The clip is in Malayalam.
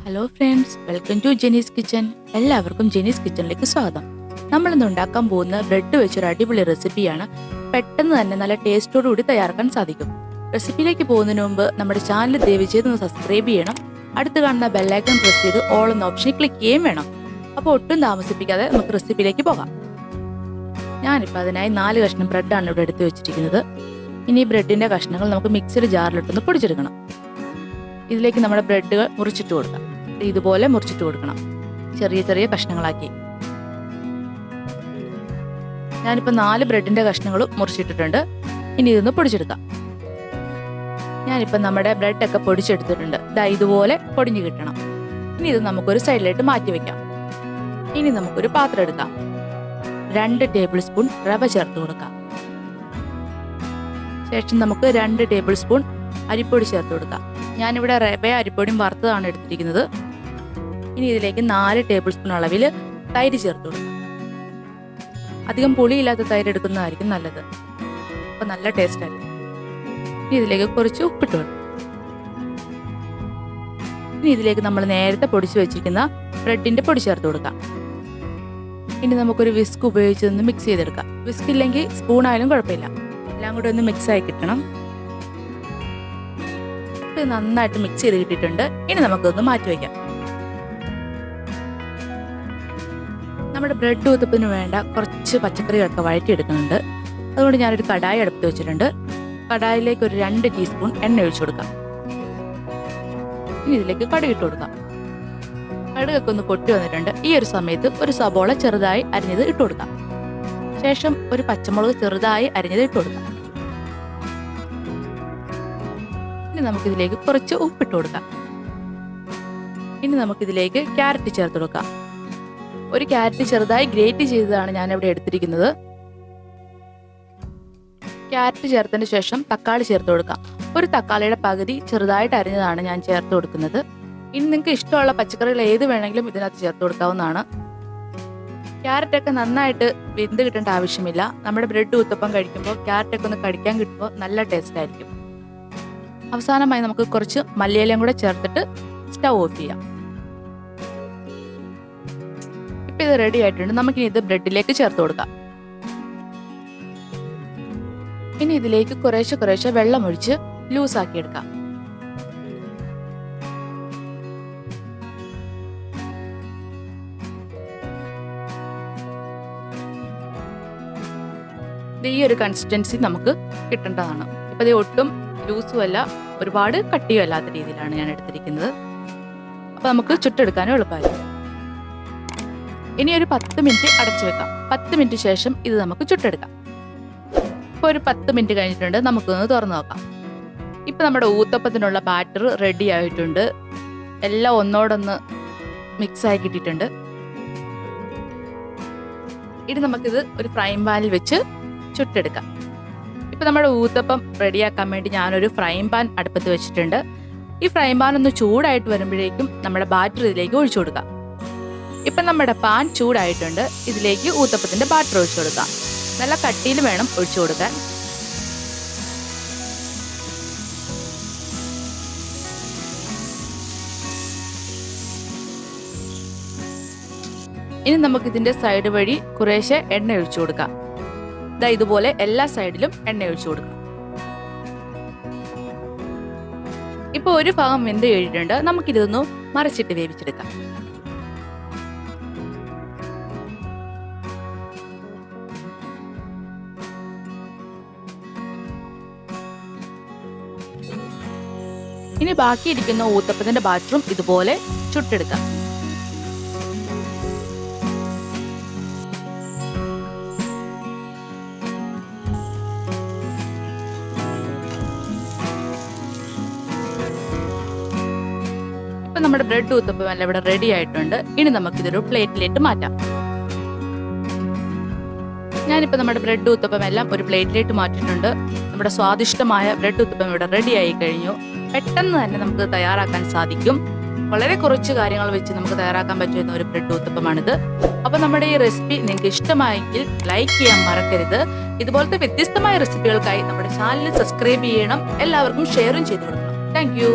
Hello friends, welcome to Jeeny's kitchen. എല്ലാവർക്കും ജെനീസ് കിച്ചണിലേക്ക് സ്വാഗതം. നമ്മളിന്ന് ഉണ്ടാക്കാൻ പോകുന്ന ബ്രെഡ് വെച്ചൊരു അടിപൊളി റെസിപ്പിയാണ്. പെട്ടെന്ന് തന്നെ നല്ല ടേസ്റ്റോടുകൂടി തയ്യാറാക്കാൻ സാധിക്കും. റെസിപ്പിയിലേക്ക് പോകുന്നതിന് മുമ്പ് നമ്മുടെ ചാനൽ ദയവ് ചെയ്ത് ഒന്ന് സബ്സ്ക്രൈബ് ചെയ്യണം. അടുത്ത് കാണുന്ന ബെല്ലൈക്കൺ പ്രസ് ചെയ്ത് ഓൾ എന്ന ഓപ്ഷനിൽ ക്ലിക്ക് ചെയ്യുകയും വേണം. അപ്പോൾ ഒട്ടും താമസിപ്പിക്കാതെ നമുക്ക് റെസിപ്പിയിലേക്ക് പോകാം. ഞാനിപ്പോൾ അതിനായി 4 കഷ്ണം ബ്രെഡാണ് ഇവിടെ എടുത്ത് വെച്ചിരിക്കുന്നത്. ഇനി ബ്രെഡിൻ്റെ കഷ്ണങ്ങൾ നമുക്ക് മിക്സിയുടെ ജാറിലിട്ടൊന്ന് പൊടിച്ചെടുക്കണം. ഇതിലേക്ക് നമ്മുടെ ബ്രെഡുകൾ മുറിച്ചിട്ട് കൊടുക്കാം. ഇതുപോലെ മുറിച്ചിട്ട് കൊടുക്കണം, ചെറിയ ചെറിയ കഷ്ണങ്ങളാക്കി. ഞാനിപ്പോൾ 4 ബ്രെഡിൻ്റെ കഷ്ണങ്ങളും മുറിച്ചിട്ടിട്ടുണ്ട്. ഇനി ഇതൊന്ന് പൊടിച്ചെടുക്കാം. ഞാനിപ്പോൾ നമ്മുടെ ബ്രെഡൊക്കെ പൊടിച്ചെടുത്തിട്ടുണ്ട്. ഇതുപോലെ പൊടിഞ്ഞു കിട്ടണം. ഇനി ഇത് നമുക്കൊരു സൈഡിലായിട്ട് മാറ്റി വെക്കാം. ഇനി നമുക്കൊരു പാത്രം എടുക്കാം. 2 ടേബിൾ സ്പൂൺ റവ ചേർത്ത് കൊടുക്കാം. ശേഷം നമുക്ക് 2 ടേബിൾ സ്പൂൺ അരിപ്പൊടി ചേർത്ത് കൊടുക്കാം. ഞാനിവിടെ റവയും അരിപ്പൊടിയും വറുത്തതാണ് എടുത്തിരിക്കുന്നത്. ഇനി ഇതിലേക്ക് 4 ടേബിൾ സ്പൂൺ അളവിൽ തൈര് ചേർത്ത് കൊടുക്കാം. അധികം പുളിയില്ലാത്ത തൈര് എടുക്കുന്നതായിരിക്കും നല്ലത്. അപ്പോൾ നല്ല ടേസ്റ്റ് ആയിരിക്കും. ഇനി ഇതിലേക്ക് കുറച്ച് ഉപ്പിട്ട് കൊടുക്കാം. ഇനി ഇതിലേക്ക് നമ്മൾ നേരത്തെ പൊടിച്ച് വെച്ചിരിക്കുന്ന ബ്രെഡിൻ്റെ പൊടി ചേർത്ത് കൊടുക്കാം. ഇനി നമുക്കൊരു വിസ്ക് ഉപയോഗിച്ച് ഒന്ന് മിക്സ് ചെയ്തെടുക്കാം. വിസ്ക് ഇല്ലെങ്കിൽ സ്പൂൺ ആയാലും കുഴപ്പമില്ല. എല്ലാം കൂടി ഒന്ന് മിക്സ് ആയി കിട്ടണം. ഇത് നന്നായിട്ട് മിക്സ് ചെയ്ത് കിട്ടിയിട്ടുണ്ട്. ഇനി നമുക്കൊന്ന് മാറ്റി വയ്ക്കാം. നമ്മുടെ ബ്രെഡ് ഊത്തപ്പത്തിന് വേണ്ട കുറച്ച് പച്ചക്കറികളൊക്കെ വഴറ്റിയെടുക്കുന്നുണ്ട്. അതുകൊണ്ട് ഞാനൊരു കടായി അടുപ്പത്ത് വെച്ചിട്ടുണ്ട്. കടായിലേക്ക് ഒരു 2 ടീസ്പൂൺ എണ്ണ ഒഴിച്ചു കൊടുക്കാം. ഇനി ഇതിലേക്ക് കടുക് ഇട്ട് കൊടുക്കാം. കടുകൊക്കെ ഒന്ന് പൊട്ടി വന്നിട്ടുണ്ട്. ഈ ഒരു സമയത്ത് ഒരു സബോള ചെറുതായി അരിഞ്ഞത് ഇട്ട് കൊടുക്കാം. ശേഷം ഒരു പച്ചമുളക് ചെറുതായി അരിഞ്ഞത് ഇട്ട് കൊടുക്കാം. ഇനി നമുക്കിതിലേക്ക് കുറച്ച് ഉപ്പിട്ട് കൊടുക്കാം. ഇനി നമുക്കിതിലേക്ക് ക്യാരറ്റ് ചേർത്ത് കൊടുക്കാം. ഒരു ക്യാരറ്റ് ചെറുതായി ഗ്രേറ്റ് ചെയ്തതാണ് ഞാനിവിടെ എടുത്തിരിക്കുന്നത്. ക്യാരറ്റ് ചേർത്തതിന് ശേഷം തക്കാളി ചേർത്ത് കൊടുക്കാം. ഒരു തക്കാളിയുടെ പകുതി ചെറുതായിട്ട് അരിഞ്ഞതാണ് ഞാൻ ചേർത്ത് കൊടുക്കുന്നത്. ഇനി നിങ്ങൾക്ക് ഇഷ്ടമുള്ള പച്ചക്കറികൾ ഏത് വേണമെങ്കിലും ഇതിനകത്ത് ചേർത്ത് കൊടുക്കാവുന്നതാണ്. ക്യാരറ്റൊക്കെ നന്നായിട്ട് വെന്ത് കിട്ടേണ്ട ആവശ്യമില്ല. നമ്മുടെ ബ്രെഡ് ഊത്തപ്പം കഴിക്കുമ്പോൾ ക്യാരറ്റൊക്കെ ഒന്ന് കടിക്കാൻ കിട്ടുമ്പോൾ നല്ല ടേസ്റ്റ് ആയിരിക്കും. അവസാനമായി നമുക്ക് കുറച്ച് മല്ലിയിലയും കൂടെ ചേർത്തിട്ട് സ്റ്റൗ ഓഫ് ചെയ്യാം. ഇപ്പം ഇത് റെഡി ആയിട്ടുണ്ട്. നമുക്കിനി ഇത് ബ്രെഡിലേക്ക് ചേർത്ത് കൊടുക്കാം. ഇനി ഇതിലേക്ക് കുറേശ്ശെ വെള്ളം ഒഴിച്ച് ലൂസാക്കി എടുക്കാം. ഈ ഒരു കൺസിസ്റ്റൻസി നമുക്ക് കിട്ടേണ്ടതാണ്. ഇപ്പം ഇത് ഒട്ടും ലൂസും അല്ല, ഒരുപാട് കട്ടിയും അല്ലാത്ത രീതിയിലാണ് ഞാൻ എടുത്തിരിക്കുന്നത്. അപ്പം നമുക്ക് ചുട്ടെടുക്കാനും എളുപ്പമായിരിക്കും. ഇനി ഒരു 10 മിനിറ്റ് അടച്ചു വെക്കാം. 10 മിനിറ്റ് ശേഷം ഇത് നമുക്ക് ചുട്ടെടുക്കാം. ഇപ്പോൾ ഒരു 10 മിനിറ്റ് കഴിഞ്ഞിട്ടുണ്ട്. നമുക്കൊന്ന് തുറന്നു നോക്കാം. ഇപ്പം നമ്മുടെ ഊത്തപ്പത്തിനുള്ള ബാറ്റർ റെഡി ആയിട്ടുണ്ട്. എല്ലാം ഒന്നോടൊന്ന് മിക്സായി കിട്ടിയിട്ടുണ്ട്. ഇനി നമുക്കിത് ഒരു ഫ്രൈങ് പാനിൽ വെച്ച് ചുട്ടെടുക്കാം. ഇപ്പം നമ്മുടെ ഊത്തപ്പം റെഡിയാക്കാൻ വേണ്ടി ഞാനൊരു ഫ്രൈങ് പാൻ അടുപ്പത്ത് വെച്ചിട്ടുണ്ട്. ഈ ഫ്രൈങ് പാൻ ഒന്ന് ചൂടായിട്ട് വരുമ്പോഴേക്കും നമ്മുടെ ബാറ്റർ ഇതിലേക്ക് ഒഴിച്ചു കൊടുക്കാം. ഇപ്പം നമ്മുടെ പാൻ ചൂടായിട്ടുണ്ട്. ഇതിലേക്ക് ഊത്തപ്പത്തിൻ്റെ ബാറ്റർ ഒഴിച്ചു കൊടുക്കാം. നല്ല കട്ടിയിൽ വേണം ഒഴിച്ചു കൊടുക്കാൻ. ഇനി നമുക്കിതിൻ്റെ സൈഡ് വഴി കുറേശ്ശെ എണ്ണ ഒഴിച്ചു കൊടുക്കാം. ഇതുപോലെ എല്ലാ സൈഡിലും എണ്ണ ഒഴിച്ചു കൊടുക്കണം. ഇപ്പൊ ഒരു ഭാഗം വെന്ത് കഴിഞ്ഞിട്ടുണ്ട്. നമുക്കിതൊന്ന് മറിച്ചിട്ട് വേവിച്ചെടുക്കാം. ഇനി ബാക്കിയിരിക്കുന്ന ഊത്തപ്പത്തിന്റെ ബാറ്ററും ഇതുപോലെ ചുട്ടെടുക്കാം. നമ്മുടെ ബ്രെഡ് ഊത്തപ്പം എല്ലാം ഇവിടെ റെഡി ആയിട്ടുണ്ട്. ഇനി നമുക്കിതൊരു പ്ലേറ്റിലേക്ക് മാറ്റാം. ഞാനിപ്പോൾ നമ്മുടെ ബ്രെഡ് ഊത്തപ്പം എല്ലാം ഒരു പ്ലേറ്റിലേക്ക് മാറ്റിയിട്ടുണ്ട്. നമ്മുടെ സ്വാദിഷ്ടമായ ബ്രെഡ് ഊത്തപ്പം ഇവിടെ റെഡി ആയി കഴിഞ്ഞു. പെട്ടെന്ന് തന്നെ നമുക്ക് തയ്യാറാക്കാൻ സാധിക്കും. വളരെ കുറച്ച് കാര്യങ്ങൾ വെച്ച് നമുക്ക് തയ്യാറാക്കാൻ പറ്റുന്ന ഒരു ബ്രെഡ് ഊത്തപ്പമാണിത്. അപ്പോൾ നമ്മുടെ ഈ റെസിപ്പി നിങ്ങൾക്ക് ഇഷ്ടമായെങ്കിൽ ലൈക്ക് ചെയ്യാൻ മറക്കരുത്. ഇതുപോലത്തെ വ്യത്യസ്തമായ റെസിപ്പികൾക്കായി നമ്മുടെ ചാനൽ സബ്സ്ക്രൈബ് ചെയ്യണം. എല്ലാവർക്കും ഷെയറും ചെയ്ത് കൊടുക്കണം. Thank you.